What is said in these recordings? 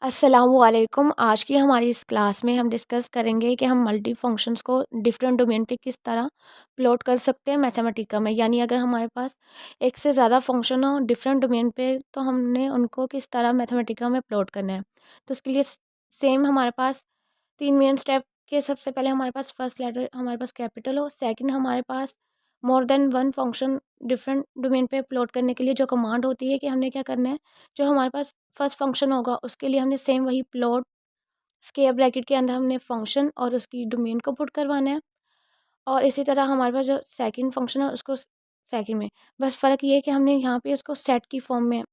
अस्सलामुअलैकुम। आज की हमारी इस क्लास में हम डिस्कस करेंगे कि हम मल्टी फंक्शंस को डिफरेंट डोमेन पे किस तरह प्लॉट कर सकते हैं मैथमेटिका में। यानी अगर हमारे पास एक से ज़्यादा फंक्शन हो डिफरेंट डोमेन पे तो हमने उनको किस तरह मैथमेटिका में प्लॉट करना है। तो उसके लिए सेम हमारे पास 3 मेन स्टेप के सबसे पहले हमारे पास फर्स्ट लेटर हमारे पास कैपिटल हो। सेकंड हमारे पास more than one function different domain पे प्लॉट करने के लिए जो कमांड होती है कि हमने क्या करना है, जो हमारे पास फर्स्ट फंक्शन होगा उसके लिए हमने सेम वही प्लॉट स्क्वायर ब्रैकेट के अंदर हमने फंक्शन और उसकी डोमेन को पुट करवाना है। और इसी तरह हमारे पास जो सेकंड फंक्शन है उसको सेकंड में, बस फ़र्क ये है कि हमने यहाँ पे इसको सेट की फॉर्म में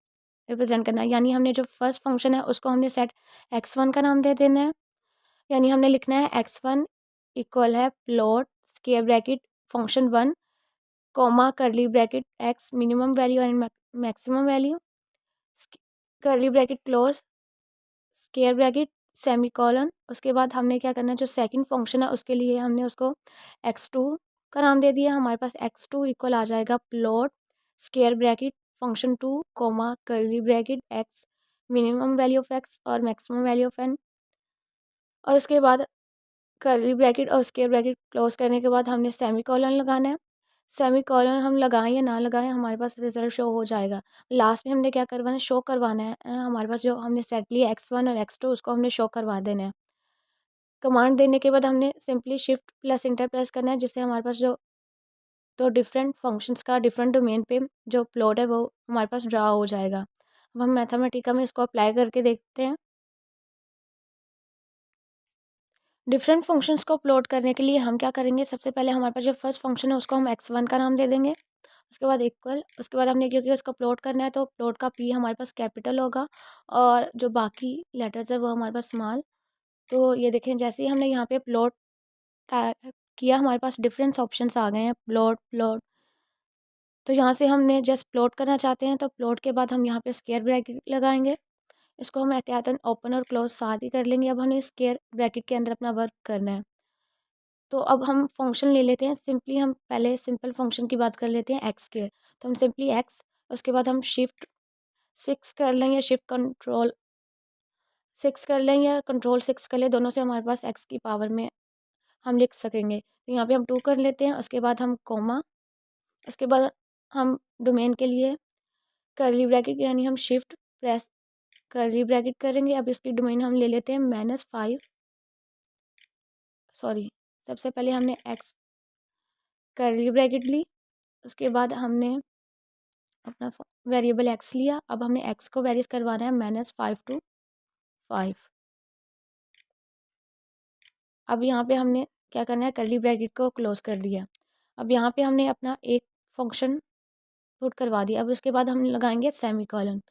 रिप्रेजेंट करना है। यानी हमने जो फर्स्ट फंक्शन है उसको हमने सेट x1 का नाम दे देना है। यानी हमने लिखना है x1 इक्वल है plot square bracket function 1 comma करली bracket x minimum value and maximum value करली bracket close square bracket semicolon. उसके बाद हमने क्या करना है, जो सेकंड फंक्शन है उसके लिए हमने उसको x2 का नाम दे दिया। हमारे पास x2 इक्वल आ जाएगा plot square bracket function 2 comma curly bracket x minimum value of x और मैक्सिमम वैल्यू ऑफ n। और उसके बाद कर्ली ब्रैकेट और स्क्वायर ब्रैकेट क्लोज करने के बाद हमने सेमीकोलन लगाना है। सेमीकोलन हम लगाएं या ना लगाएं हमारे पास रिजल्ट शो हो जाएगा। लास्ट में हमने क्या करवाना है, शो करवाना है। हमारे पास जो हमने सेट लिया x1 और x2 उसको हमने शो करवा देना है। कमांड देने के बाद हमने simply shift plus enter press करना है, जिससे हमारे पास जो तो डिफरेंट फंक्शंस का डिफरेंट डोमेन पे जो प्लॉट है वो हमारे पास ड्रा हो जाएगा। अब हम मैथमेटिका में इसको अप्लाई करके देखते हैं। डिफरेंट फंक्शंस को प्लॉट करने के लिए हम क्या करेंगे, सबसे पहले हमारे पास जो फर्स्ट फंक्शन है उसको हम x1 का नाम दे देंगे। उसके बाद इक्वल, उसके बाद हमने क्योंकि उसको प्लॉट करना है तो प्लॉट का p हमारे पास कैपिटल होगा और जो बाकी लेटर्स है वो हमारे पास स्मॉल। तो ये देखें, जैसे ही हमने यहाँ पे प्लॉट टाइप किया हमारे पास डिफरेंट ऑप्शंस आ गए हैं, प्लॉट प्लॉट। तो यहाँ से हमने जस्ट प्लॉट करना चाहते हैं तो प्लॉट के बाद हम यहाँ पे स्क्वायर ब्रैकेट लगाएंगे। इसको हम एहतियातन ओपन और क्लोज साथ ही कर लेंगे। अब हमें स्क्वायर ब्रैकेट के अंदर अपना वर्क करना है। तो अब हम फंक्शन ले लेते हैं। सिंपली हम पहले सिंपल फंक्शन की बात कर लेते हैं एक्स के। तो हम सिंपली एक्स, उसके बाद हम शिफ्ट 6 कर लें या शिफ्ट कंट्रोल 6 कर लें या कंट्रोल 6 कर लें, दोनों से हमारे पास एक्स की पावर में हम लिख सकेंगे। तो यहाँ पे हम 2 कर लेते हैं। उसके बाद हम कॉमा, उसके बाद हम डोमेन के लिए कर्ली ब्रैकेट यानी हम शिफ्ट प्रेस कर्ली ब्रैकेट करेंगे। अब इसकी डोमेन हम ले लेते हैं -5, सॉरी, सबसे पहले हमने एक्स कर्ली ब्रैकेट ली। उसके बाद हमने अपना वेरिएबल एक्स लिया। अब हमने एक्स को वेरीज करवाना है -5 to 5। अब यहाँ पे हमने क्या करना है, कर्ली ब्रैकेट को क्लोज कर दिया। अब यहाँ पे हमने अपना एक फंक्शन पुट करवा दिया। अब उसके बाद हम लगाएंगे सेमीकोलन।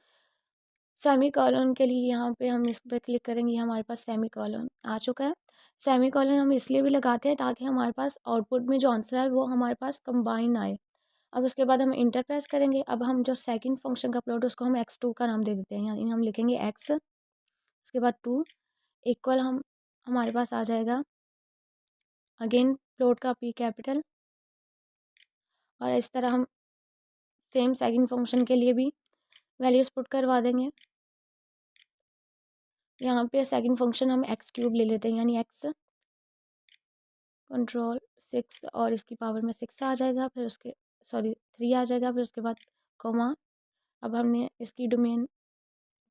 सेमीकोलन के लिए यहाँ पे हम इस पर क्लिक करेंगे, हमारे पास सेमीकोलन आ चुका है। सेमीकोलन हम इसलिए भी लगाते हैं ताकि हमारे पास आउटपुट में जो आंसर है वो हमारे पास कंबाइन आए। अब उसके बाद हम इंटर प्रेस करेंगे। अब हम जो सेकंड फंक्शन का प्लॉट उसको हम x2 का नाम दे देते हैं। यानी हम लिखेंगे x, उसके बाद 2 इक्वल हम हमारे पास आ जाएगा अगेन प्लॉट का p कैपिटल। और इस तरह हम सेम सेकंड फंक्शन के लिए भी वैल्यूज़ पुट करवा देंगे। यहाँ पे सेकंड फंक्शन हम x³ ले लेते हैं, यानी x कंट्रोल 6 और इसकी पावर में 6 आ जाएगा, फिर उसके सॉरी 3 आ जाएगा, फिर उसके बाद कॉमा। अब हमने इसकी डोमेन,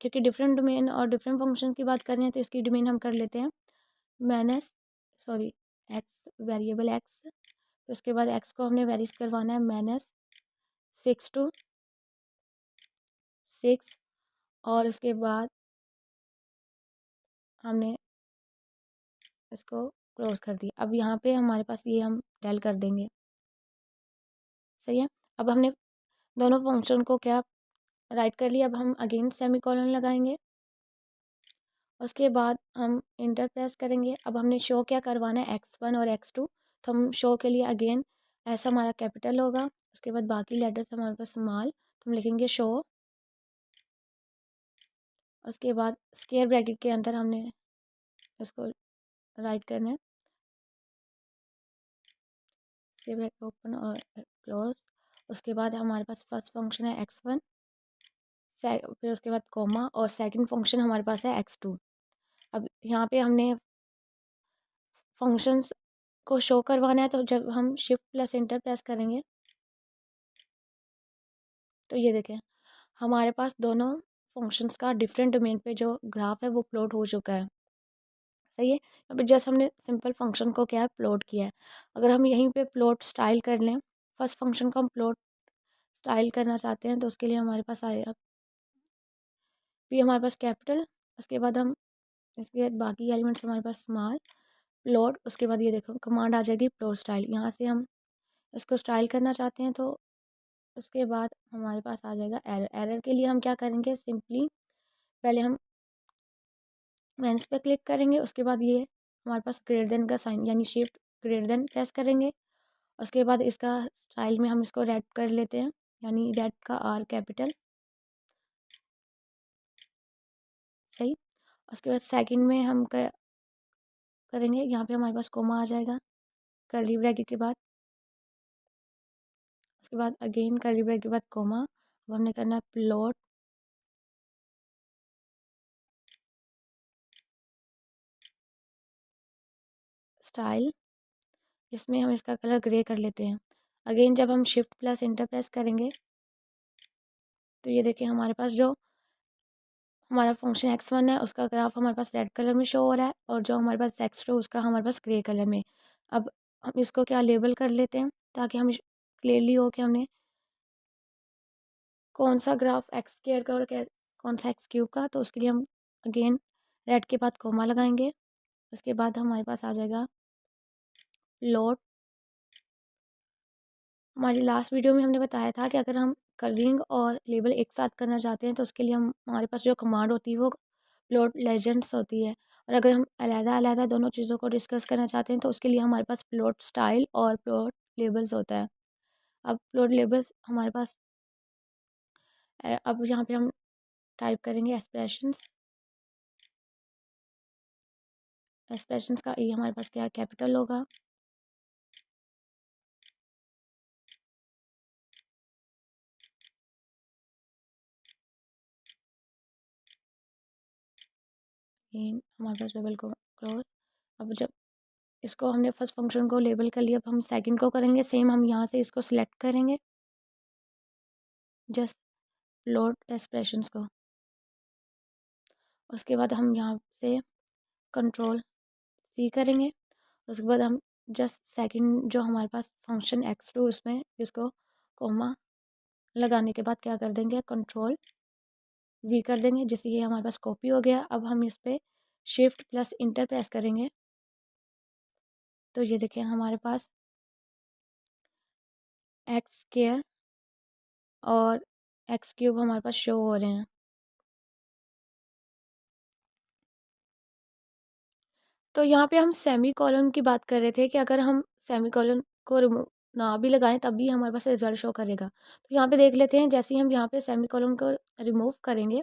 क्योंकि डिफरेंट डोमेन और डिफरेंट फंक्शन की बात कर रहे हैं तो इसकी डोमेन हम कर लेते हैं minus sorry x variable x. तो उसके बाद एक्स को हमने वेरीज करवाना है -6 to 6 और उसके बाद हमने इसको क्लोज कर दिया। अब यहाँ पे हमारे पास ये हम डेल कर देंगे, सही है। अब हमने दोनों फंक्शन को क्या राइट कर लिया। अब हम अगेन सेमीकोलन लगाएंगे, उसके बाद हम इंटर प्रेस करेंगे। अब हमने शो क्या करवाना है, x1 और x2। तो हम शो के लिए अगेन ऐसा हमारा कैपिटल होगा, उसके बाद बाकी लेटर्स हमारे पास स्मॉल, तो हम लिखेंगे शो। उसके बाद स्क्वायर ब्रैकेट के अंदर हमने इसको राइट करना है, स्क्वायर ब्रैकेट ओपन और क्लोज। उसके बाद हमारे पास फर्स्ट फंक्शन है x1, फिर उसके बाद कोमा और सेकंड फंक्शन हमारे पास है x2। अब यहाँ पे हमने फंक्शंस को शो करवाना है, तो जब हम शिफ्ट प्लस इंटर प्रेस करेंगे तो ये देखें हमारे पास दोनों फंक्शंस का डिफरेंट डोमेन पे जो ग्राफ है वो प्लॉट हो चुका है। सही है। अब जैसे हमने सिंपल फंक्शन को क्या है प्लॉट किया है, अगर हम यहीं पे प्लॉट स्टाइल कर लें, फर्स्ट फंक्शन को हम प्लॉट स्टाइल करना चाहते हैं तो उसके लिए हमारे पास आएगा फिर हमारे पास कैपिटल, उसके बाद हम इसके बाद बाकी एलिमेंट्स हमारे पास स्मॉल प्लॉट, उसके बाद ये देखो कमांड आ जाएगी प्लॉट स्टाइल। यहाँ से हम इसको स्टाइल करना चाहते हैं तो उसके बाद हमारे पास आ जाएगा एरर। एरर के लिए हम क्या करेंगे, सिंपली पहले हम मेंस पे क्लिक करेंगे, उसके बाद ये हमारे पास ग्रेटर देन का साइन यानी शिफ्ट ग्रेटर देन प्रेस करेंगे। उसके बाद इसका स्टाइल में हम इसको रेड कर लेते हैं, यानी रेड का आर कैपिटल। सही। उसके बाद सेकंड में हम करेंगे, यहाँ पे हमारे पास कोमा आ जाएगा कर्ली ब्रैकेट के बाद, उसके बाद अगेन कर्ली ब्रैकेट के बाद कोमा। अब हमने करना है प्लॉट स्टाइल, इसमें हम इसका कलर ग्रे कर लेते हैं। अगेन जब हम शिफ्ट प्लस इंटर प्रेस करेंगे तो ये देखिए हमारे पास जो हमारा फंक्शन x1 है उसका ग्राफ हमारे पास रेड कलर में शो हो रहा है, और जो हमारे पास x2 उसका हमारे पास ग्रे कलर में। अब हम इसको क्या लेबल कर लेते हैं ताकि हम क्लियरली हो कि हमने कौन सा ग्राफ एक्स स्क्वायर का और कौन सा एक्स क्यूब का। तो उसके लिए हम अगेन रेड के बाद कोमा लगाएंगे, उसके बाद हमारे पास आ जाएगा प्लॉट। हमारी लास्ट वीडियो में हमने बताया था कि अगर हम कलरिंग और लेबल एक साथ करना चाहते हैं तो उसके लिए हम हमारे पास जो कमांड होती है वो प्लॉट लेजेंड्स होती है, और अगर हम अलग-अलग दोनों चीज़ों को डिस्कस करना चाहते हैं तो उसके लिए हमारे पास प्लॉट स्टाइल और प्लॉट लेबल्स होता है। अब प्लॉट लेबल्स हमारे पास अब यहाँ पे हम टाइप करेंगे एक्सप्रेशंस। एक्सप्रेशंस का ये हमारे पास क्या कैपिटल होगा, ये हमारे पास लेबल को क्लोज। अब जब इसको हमने फर्स्ट फंक्शन को लेबल कर लिया, अब हम सेकंड को करेंगे सेम, हम यहाँ से इसको सिलेक्ट करेंगे जस्ट प्लॉट एक्सप्रेशंस को। उसके बाद हम यहाँ से कंट्रोल सी करेंगे, उसके बाद हम जस्ट सेकंड जो हमारे पास फंक्शन x2 उसमें इसको कोमा लगाने के बाद क्या कर देंगे, कंट्रोल वी कर देंगे, जैसे ये हमारे पास कॉपी हो गया। अब हम इस पर शिफ्ट प्लस इंटर प्रेस करेंगे तो ये देखिए हमारे पास एक्स स्क्वायर और एक्स क्यूब हमारे पास शो हो रहे हैं। तो यहाँ पे हम सेमी कॉलन की बात कर रहे थे कि अगर हम सेमी कॉलन को रिमूव ना भी लगाएं तब भी हमारे पास रिजल्ट शो करेगा। तो यहाँ पे देख लेते हैं, जैसे ही हम यहाँ पे सेमी कॉलन को रिमूव करेंगे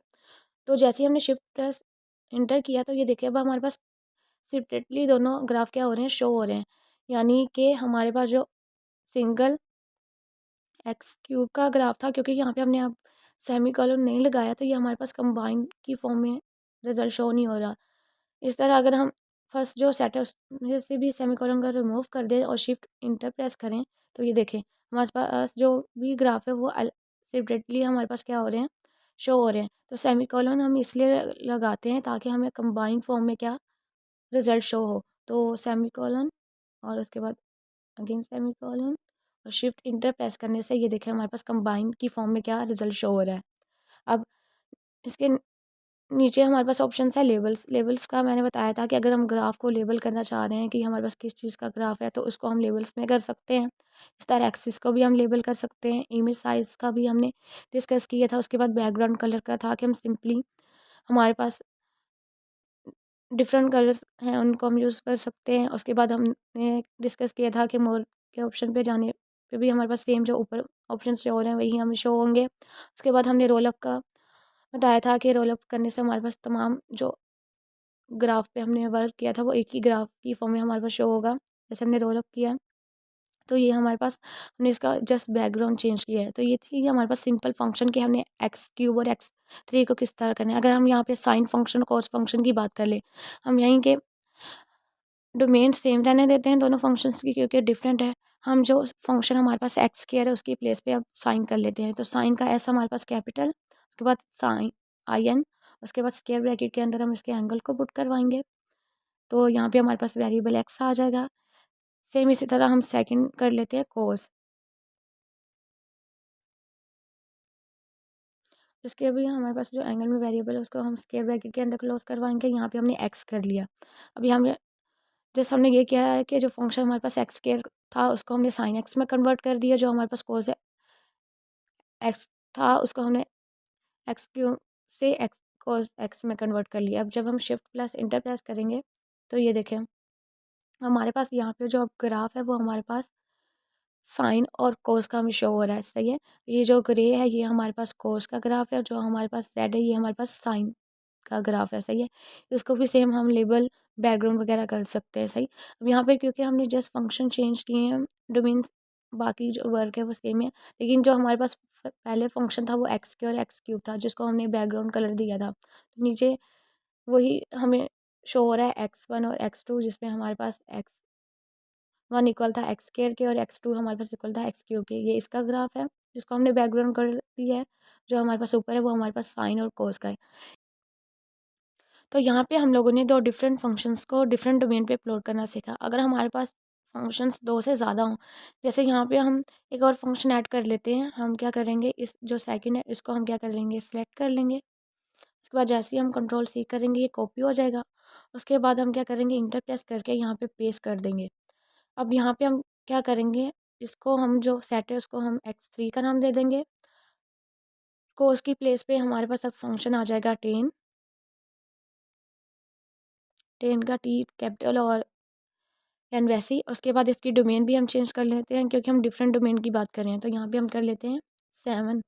तो जैसे ही हमने शिफ्ट प्लस इंटर किया तो ये देखिए अब हमारे पास सेपरेटली दोनों ग्राफ क्या हो रहे हैं, शो हो रहे हैं। यानी कि हमारे पास जो सिंगल एक्स क्यूब का ग्राफ था, क्योंकि यहाँ पे हमने अब सेमी कॉलन नहीं लगाया तो ये हमारे पास कंबाइंड की फॉर्म में रिजल्ट शो नहीं हो रहा। इस तरह अगर हम फर्स्ट जो सेट है उसमें से भी सेमी कॉलन का रिमूव कर दें और शिफ्ट इंटर प्रेस करें तो ये देखें हमारे पास जो भी ग्राफ है वो सेपरेटली हमारे पास क्या हो रहे हैं, शो हो रहे हैं। तो सेमी कॉलन हम इसलिए लगाते हैं ताकि हमें कंबाइन फॉर्म में क्या रिजल्ट शो हो। तो सेमी कॉलन और उसके बाद अगेन सेमी कॉलन और शिफ्ट इंटर प्रेस करने से ये देखें हमारे पास कंबाइन की फॉर्म में क्या रिजल्ट शो हो रहा है। अब इसके नीचे हमारे पास ऑप्शन है लेबल्स। लेबल्स का मैंने बताया था कि अगर हम ग्राफ को लेबल करना चाह रहे हैं कि हमारे पास किस चीज़ का ग्राफ है तो उसको हम लेबल्स में कर सकते हैं। इस तरह एक्सिस को भी हम लेबल कर सकते हैं। इमेज साइज़ का भी हमने डिस्कस किया था। उसके बाद बैकग्राउंड कलर का था कि हम सिंपली हमारे पास डिफरेंट कलर्स हैं उनको हम यूज़ कर सकते हैं। उसके बाद हमने डिस्कस किया था कि मोर के ऑप्शन पे जाने पे भी हमारे पास सेम जो ऊपर ऑप्शन शो हो रहे हैं वही हमें शो होंगे। उसके बाद हमने रोल अप का बताया था कि रोल अप करने से हमारे पास तमाम जो ग्राफ पे हमने वर्क किया था वो एक ही ग्राफ की फॉर्म में हमारे पास शो होगा। जैसे हमने रोल अप किया तो ये हमारे पास हमने इसका जस्ट बैकग्राउंड चेंज किया है। तो ये थी हमारे पास सिंपल फंक्शन कि हमने एक्स क्यूब और एक्स थ्री को किस तरह करना है। अगर हम यहाँ पे साइन फंक्शन कॉस फंक्शन की बात कर ले, हम यहीं के डोमेन सेम रहने देते हैं दोनों फंक्शंस की, क्योंकि डिफरेंट है। हम जो फंक्शन हमारे पास एक्स स्क्वायर है उसकी प्लेस पे अब साइन कर लेते हैं। तो साइन का एस हमारे पास कैपिटल, उसके बाद साइन आई एन, उसके बाद स्क्वायर ब्रैकेट के अंदर हम इसके एंगल को पुट करवाएंगे। तो यहाँ पे हमारे पास वेरिएबल एक्स आ जाएगा। सेम इसी तरह हम सेकंड कर लेते हैं कोस। इसके अभी हमारे पास जो एंगल में वेरिएबल है उसको हम स्क्वायर ब्रैकेट के अंदर क्लोज करवाएंगे। यहाँ पे हमने एक्स कर लिया। अभी हमने जैसे हमने ये किया है कि जो फंक्शन हमारे पास एक्स स्क्वायर था उसको हमने साइन एक्स में कन्वर्ट कर दिया। जो हमारे पास कोस एक्स था उसको हमने एक्स क्यूब से एक्स कोस एक्स में कन्वर्ट कर लिया। अब जब हम शिफ्ट प्लस इंटर प्रेस करेंगे तो ये देखें हमारे पास यहाँ पे जो अब ग्राफ है वो हमारे पास साइन और कोस का हमें शो हो रहा है। सही है। ये जो ग्रे है ये हमारे पास कोस का ग्राफ है, और जो हमारे पास रेड है ये हमारे पास साइन का ग्राफ है। सही है। इसको भी सेम हम लेबल बैकग्राउंड वगैरह कर सकते हैं। सही। अब यहाँ पे क्योंकि हमने जस्ट फंक्शन चेंज किए हैं, डोमेन बाकी जो वर्क है वो सेम है, लेकिन जो हमारे पास पहले फंक्शन था वो एक्स के और एक्स क्यूब था जिसको हमने बैकग्राउंड कलर दिया था। तो नीचे वही हमें शो हो रहा है एक्स वन और एक्स टू, जिसमें हमारे पास एक्स वन इक्वल था एक्स स्क्वायर के और एक्स टू हमारे पास इक्वल था एक्स क्यूब के। ये इसका ग्राफ है जिसको हमने बैकग्राउंड कर दिया है। जो हमारे पास ऊपर है वो हमारे पास साइन और कोस का है। तो यहाँ पे हम लोगों ने दो डिफरेंट फंक्शंस को डिफरेंट डोमेन पे प्लॉट करना सीखा। अगर हमारे पास फंक्शंस दो से ज़्यादा हों, जैसे यहाँ पे हम एक और फंक्शन ऐड कर लेते हैं। हम क्या करेंगे, इस जो सेकंड है इसको हम क्या कर लेंगे, सेलेक्ट कर लेंगे। उसके बाद जैसे ही हम कंट्रोल सी करेंगे ये कॉपी हो जाएगा। उसके बाद हम क्या करेंगे, इंटर प्रेस करके यहाँ पे पेस्ट कर देंगे। अब यहाँ पे हम क्या करेंगे, इसको हम जो सेट है उसको हम एक्स थ्री का नाम दे देंगे। कोस की प्लेस पे हमारे पास अब फंक्शन आ जाएगा टेन। टेन का टी कैपिटल और एन वैसे ही। उसके बाद इसकी डोमेन भी हम चेंज कर लेते हैं क्योंकि हम डिफरेंट डोमेन की बात कर रहे हैं। तो यहाँ पे हम कर लेते हैं 7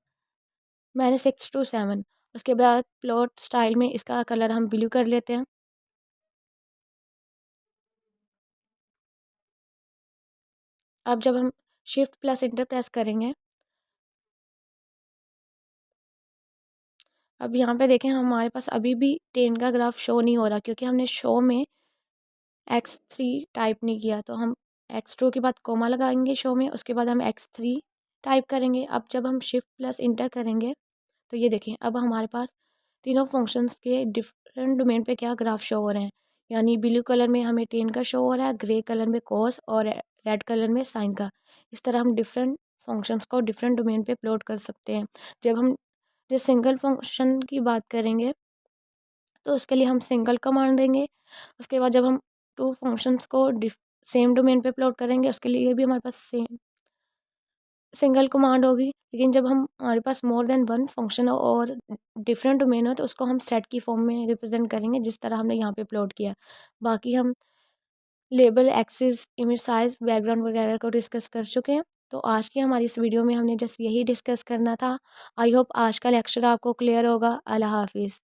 -6 to 7। उसके बाद प्लॉट स्टाइल में इसका कलर हम ब्लू कर लेते हैं। अब जब हम शिफ्ट प्लस इंटर प्रेस करेंगे, अब यहाँ पे देखें हमारे पास अभी भी टेन का ग्राफ शो नहीं हो रहा क्योंकि हमने शो में एक्स थ्री टाइप नहीं किया। तो हम एक्स टू के बाद कोमा लगाएंगे शो में, उसके बाद हम एक्स थ्री टाइप करेंगे। अब जब हम शिफ्ट प्लस इंटर करेंगे तो ये देखें अब हमारे पास तीनों फंक्शंस के डिफरेंट डोमेन पे क्या ग्राफ शो हो रहे हैं। यानी ब्लू कलर में हमें टेन का शो हो रहा है, ग्रे कलर में कोस और रेड कलर में साइन का। इस तरह हम डिफरेंट फंक्शंस को डिफरेंट डोमेन पे प्लॉट कर सकते हैं। जब हम जो सिंगल फंक्शन की बात करेंगे तो उसके लिए हम सिंगल कमांड देंगे। उसके बाद जब हम टू फंक्शंस को सेम डोमेन पे प्लॉट करेंगे उसके लिए भी हमारे पास सेम सिंगल कमांड होगी। लेकिन जब हम हमारे पास मोर देन वन फंक्शन हो और डिफरेंट डोमेन हो तो उसको हम सेट की फॉर्म में रिप्रेजेंट करेंगे जिस तरह हमने यहाँ पे प्लॉट किया। बाकी हम label, axis, image size, background वगैरह को डिस्कस कर चुके हैं। तो आज की हमारी इस वीडियो में हमने जस्ट यही डिस्कस करना था। आई होप आज का लेक्चर आपको क्लियर होगा। अल्लाह हाफिज़।